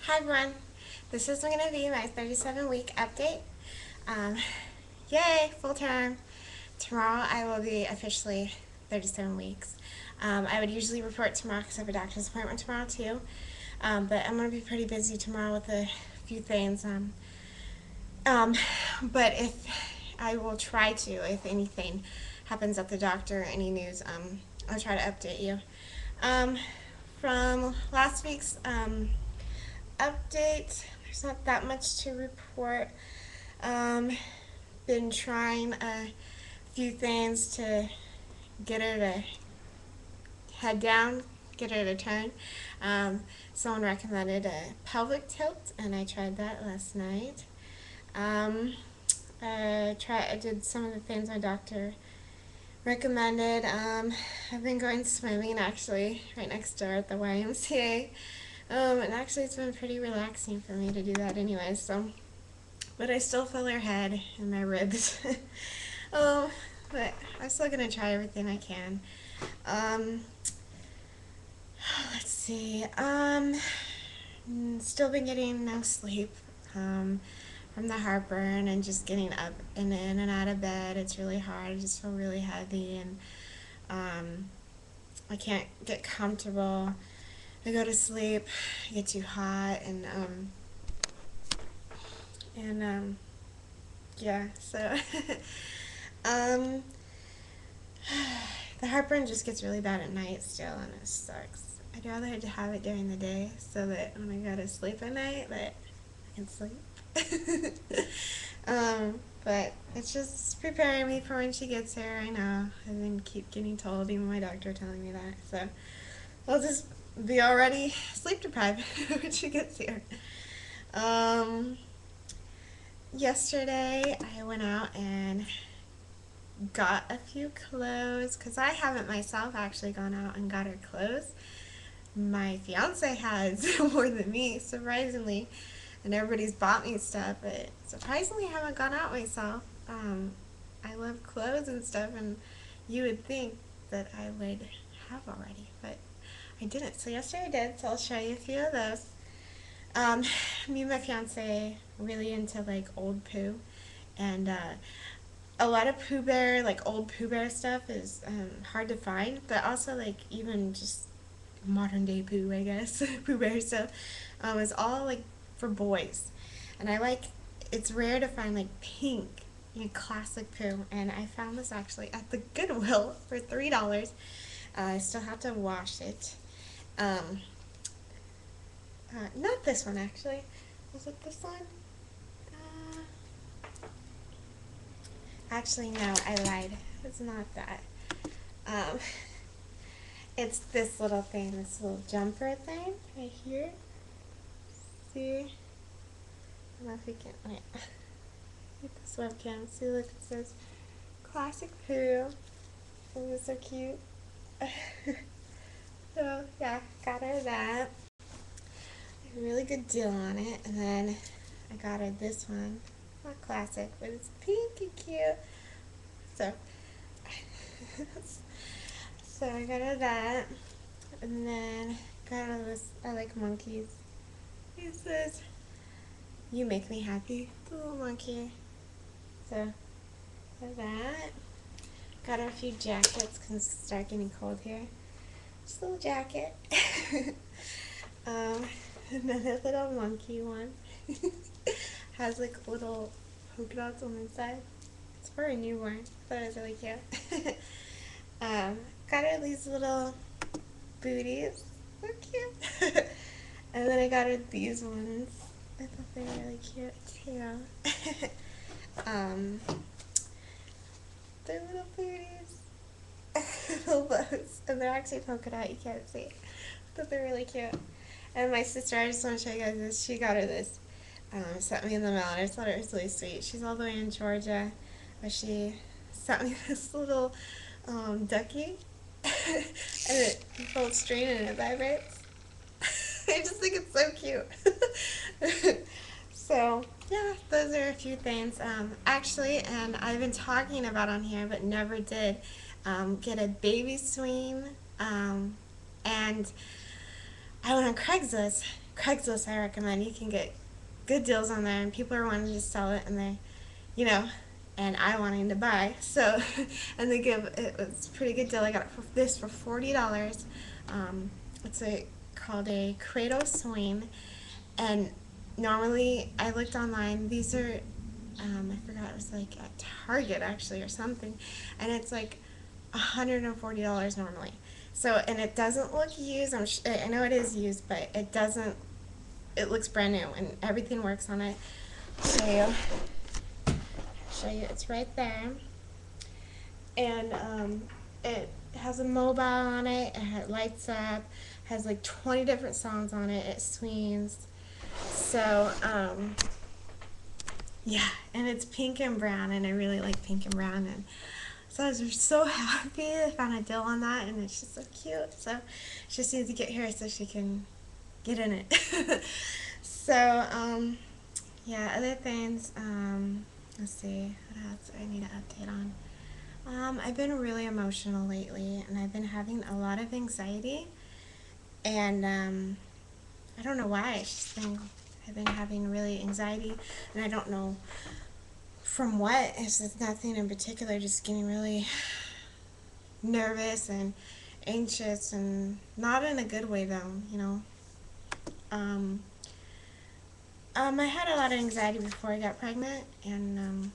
Hi everyone, this is going to be my 37-week update. Um, Yay, full term. Tomorrow I will be officially 37 weeks. I would usually report tomorrow because I have a doctor's appointment tomorrow too. But I'm going to be pretty busy tomorrow with a few things. Um, but if I will try to, if anything happens at the doctor, any news, I'll try to update you. From last week's update, there's not that much to report. Um, Been trying a few things to get her to head down, get her to turn. Someone recommended a pelvic tilt, and I tried that last night. I did some of the things my doctor recommended. I've been going swimming actually right next door at the YMCA. And actually it's been pretty relaxing for me to do that anyway, so. But I still feel her head and my ribs. But I'm still going to try everything I can. Let's see. Still been getting no sleep from the heartburn and just getting up and in and out of bed. It's really hard. I just feel really heavy and I can't get comfortable. I go to sleep, I get too hot, and yeah, so the heartburn just gets really bad at night still, and it sucks. I'd rather have it during the day so that when I go to sleep at night that I can sleep. But it's just preparing me for when she gets here. I know, I've been keep getting told, even my doctor telling me that, so I'll just be already sleep deprived when she gets here. Yesterday I went out and got a few clothes because I haven't myself actually gone out and got her clothes. My fiance has more than me, surprisingly, and everybody's bought me stuff, but surprisingly I haven't gone out myself. I love clothes and stuff, and you would think that I would have already, but I didn't. So yesterday I did, so I'll show you a few of those. Me and my fiance really into like old Pooh, and a lot of Pooh Bear, like old Pooh Bear stuff is hard to find, but also like even just modern day Pooh, I guess, Pooh Bear stuff is all like for boys, and it's rare to find like pink, classic Pooh, and I found this actually at the Goodwill for $3. I still have to wash it. Not this one actually. Was it this one? Actually, no, I lied. It's not that. Um, it's this little thing, this little jumper thing right here. See? I don't know if you can. Wait. Get this webcam. See, look, it says Classic Pooh. Isn't this so cute? So, yeah, got her that. A really good deal on it. And then I got her this one. Not classic, but it's pink and cute. So, so I got her that. And then got her this. I like monkeys. It says, "You make me happy." The little monkey. So, got that. Got her a few jackets because it's start getting cold here. Just a little jacket. Another little monkey one. Has like little polka dots on the inside. It's for a newborn. I thought it was really cute. Got her these little booties. So cute. And then I got her these ones. I thought they were really cute too. They're little booties. Little bows. And they're actually polka dot. You can't see. But they're really cute. And my sister, I just want to show you guys this. She got her this. Sent me in the mail, and I just thought it was really sweet. She's all the way in Georgia, but she sent me this little ducky, and it folds string and it vibrates. I just think it's so cute. So yeah, those are a few things. Actually, and I've been talking about on here, but never did get a baby swing. And I went on Craigslist Craigslist I recommend. You can get good deals on there, and people are wanting to sell it, and they, you know, and I wanting to buy. So, and they give it was a pretty good deal. I got it for this for $40. It's a called a cradle swing, and normally I looked online. These are I forgot, it was like at Target actually or something, and it's like $140 normally. So, and it doesn't look used. I know it is used, but it doesn't. It looks brand new, and everything works on it. Show you. Show you. It's right there, and it has a mobile on it. It lights up. Has like 20 different songs on it. It swings. So, yeah, and it's pink and brown, and I really like pink and brown, and so I was so happy I found a deal on that, and it's just so cute. So she just needs to get here so she can get in it. So, yeah, other things, let's see, what else do I need to update on? I've been really emotional lately, and I've been having a lot of anxiety, and I don't know why. I've been having really anxiety, and I don't know from what. It's just nothing in particular, just getting really nervous and anxious, and not in a good way though, you know. Um, I had a lot of anxiety before I got pregnant, and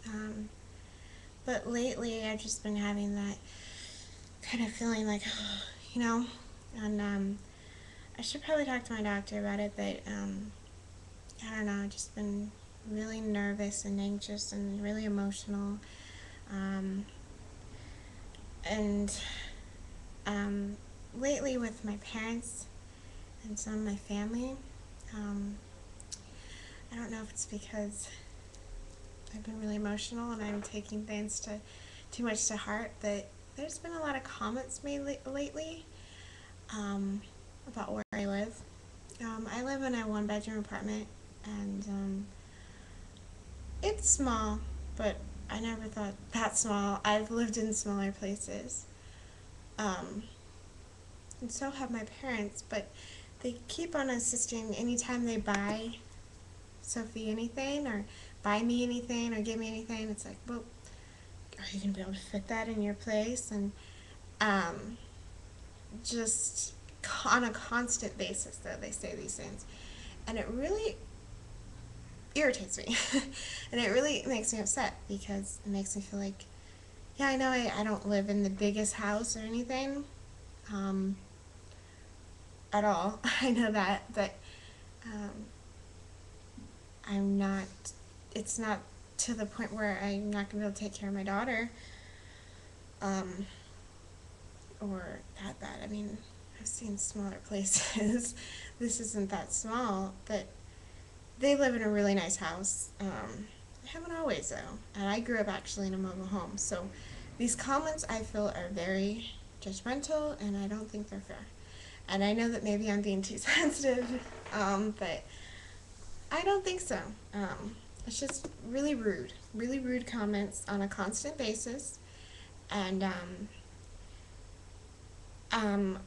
um, but lately I've just been having that kind of feeling like, you know, and I should probably talk to my doctor about it, but I don't know, I've just been really nervous and anxious and really emotional, um, and lately with my parents and some of my family, um, I don't know if it's because I've been really emotional and I'm taking things too much to heart, but there's been a lot of comments made lately um, about where I live. I live in a one-bedroom apartment, and it's small, but I never thought that small. I've lived in smaller places, um, and so have my parents, but they keep on insisting anytime they buy Sophie anything or buy me anything or give me anything, it's like, well, are you going to be able to fit that in your place? And um, just on a constant basis, though, they say these things. And it really irritates me. And it really makes me upset because it makes me feel like, yeah, I know I don't live in the biggest house or anything um, at all. I know that, but um, I'm not, it's not to the point where I'm not going to be able to take care of my daughter um, or that bad. I mean, I've seen smaller places. This isn't that small, but they live in a really nice house. I haven't always, though, and I grew up actually in a mobile home, so these comments I feel are very judgmental, and I don't think they're fair. And I know that maybe I'm being too sensitive, but I don't think so. It's just really rude comments on a constant basis, and um,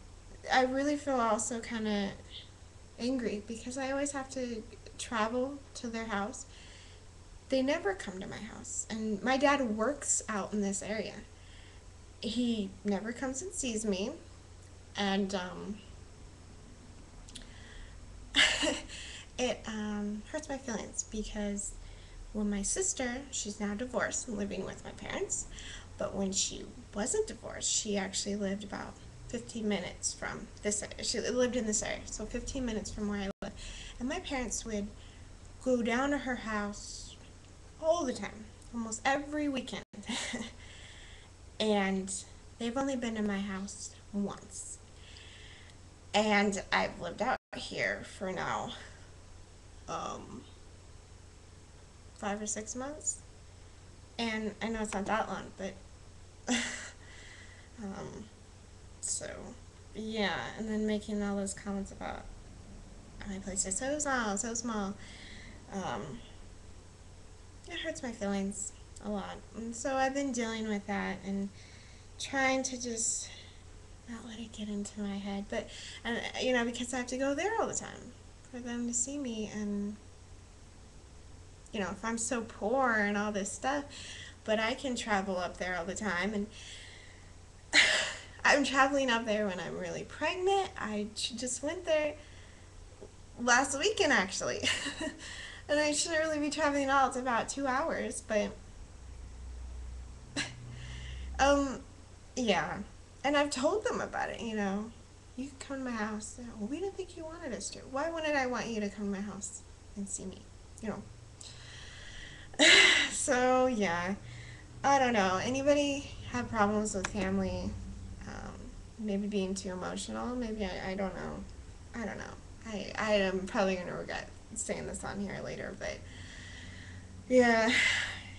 I really feel also kind of angry because I always have to travel to their house. They never come to my house, and my dad works out in this area. He never comes and sees me, and it hurts my feelings because when my sister, she's now divorced and living with my parents, but when she wasn't divorced, she actually lived about 15 minutes from this area. She lived in this area, so 15 minutes from where I live. And my parents would go down to her house all the time, almost every weekend. And they've only been to my house once. And I've lived out here for now, um, 5 or 6 months. And I know it's not that long, but um, so yeah. And then making all those comments about my place is so small, so small. Um, it hurts my feelings a lot. And so I've been dealing with that and trying to just not let it get into my head. But, and because I have to go there all the time for them to see me, and if I'm so poor and all this stuff, but I can travel up there all the time, and I'm traveling up there when I'm really pregnant. I just went there last weekend, actually. And I shouldn't really be traveling at all. It's about 2 hours, but um, yeah. And I've told them about it. You can come to my house. Well, we didn't think you wanted us to. Why wouldn't I want you to come to my house and see me? You know. So yeah, I don't know. Anybody have problems with family? Maybe being too emotional. Maybe I don't know. I don't know. I am probably gonna regret saying this on here later, but yeah,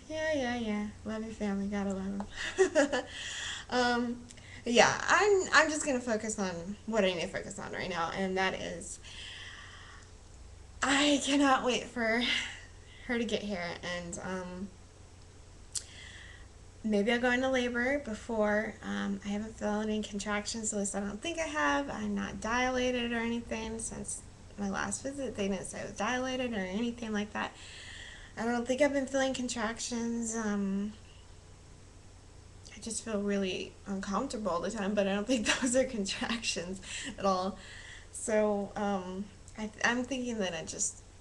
yeah. Love your family. Gotta love them. um, yeah, I'm just gonna focus on what I need to focus on right now, and that is I cannot wait for her to get here, and maybe I'll go into labor before. I haven't felt any contractions, at least I don't think I have. I'm not dilated or anything since my last visit. They didn't say I was dilated or anything like that. I don't think I've been feeling contractions. I just feel really uncomfortable all the time, but I don't think those are contractions at all. So I'm thinking that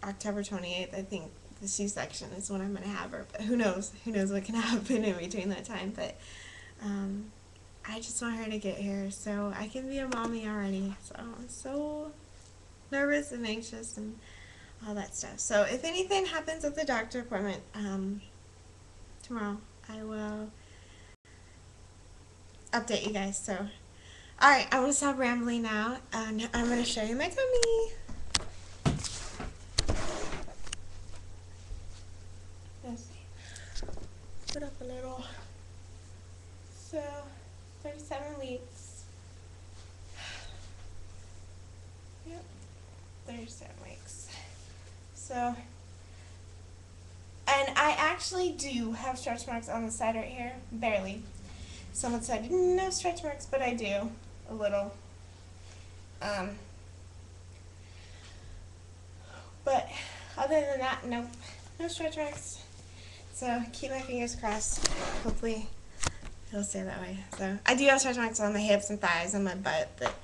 October 28th, I think the C-section is when I'm going to have her. But who knows? Who knows what can happen in between that time. But I just want her to get here so I can be a mommy already. So I'm so nervous and anxious and all that stuff. So if anything happens at the doctor appointment tomorrow, I will update you guys. So, alright, I'm going to stop rambling now, and I'm going to show you my tummy. Let's see. Put up a little. So, 37 weeks. Yep, 37 weeks. So, and I actually do have stretch marks on the side right here, barely. Someone said no stretch marks, but I do a little. But other than that, nope, no stretch marks. So keep my fingers crossed. Hopefully it'll stay that way. So I do have stretch marks on my hips and thighs and my butt, but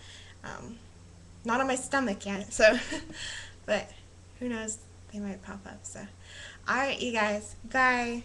not on my stomach yet. So, but who knows? They might pop up. So, all right, you guys. Bye.